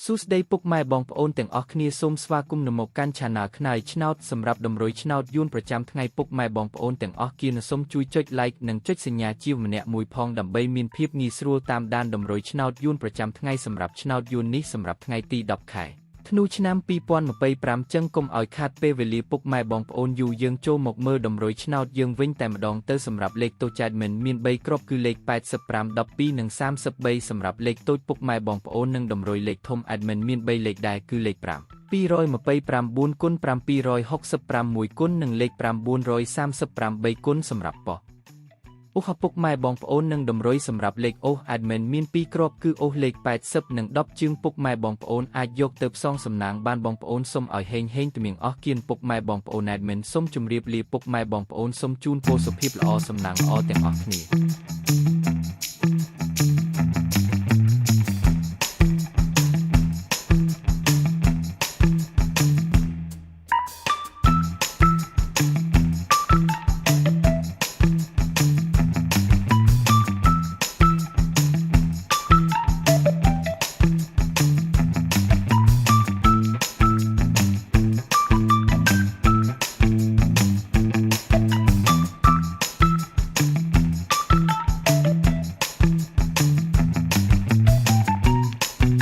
សួស្ដីពុកម៉ែបងប្អូនទាំងអស់គ្នាសូមស្វាគមន៍មកកាន់ Channel ខ្នាយឆ្នោតសម្រាប់តម្រុយឆ្នោតយួនប្រចាំថ្ងៃពុកម៉ែបងប្អូនទាំងអស់គ្នាសូមជួយចុច Like និងចុចសញ្ញាជាម្នាក់មួយផងដើម្បីមានភាពងាយស្រួលតាមដានតម្រុយឆ្នោតយួនប្រចាំថ្ងៃសម្រាប់ឆ្នោតយួននេះសម្រាប់ថ្ងៃទី10 ខែធ្នូឆ្នាំ2025ចឹងកុំឲ្យខាតពេលវេលាពុកម៉ែបងប្អូនយូរយើងចូលមកមើលតម្រុយឆ្នោតយើងវិញតែម្ដងទៅសម្រាប់លេខតូចចាច់មិនមាន3គ្រាប់គឺលេខ85 12និង33សម្រាប់លេខតូចពុកម៉ែបងប្អូននិងតម្រុយលេខធំ admin មាន3លេខដែរគឺលេខ5 229គុណ766គុណនិងលេខ938គុណសម្រាប់ប៉ុស្តិ៍អូសពុកម៉ែបងប្អូននិងតម្រុយសម្រាប់លេខអូស admin មាន2គ្រាប់គឺអូសលេខ80និង10ជើងពុកម៉ែបងប្អូនអាចយកទៅផ្សងសំណាងបានបងប្អូនសូមឲ្យហេងទំៀងអស់គៀនពុកម៉ែបងប្អូន admin សូមជម្រាបលាពុកម៉ែបងប្អូនសូមជូនពរសុភាពល្អសំណាងល្អទាំងអស់គ្នា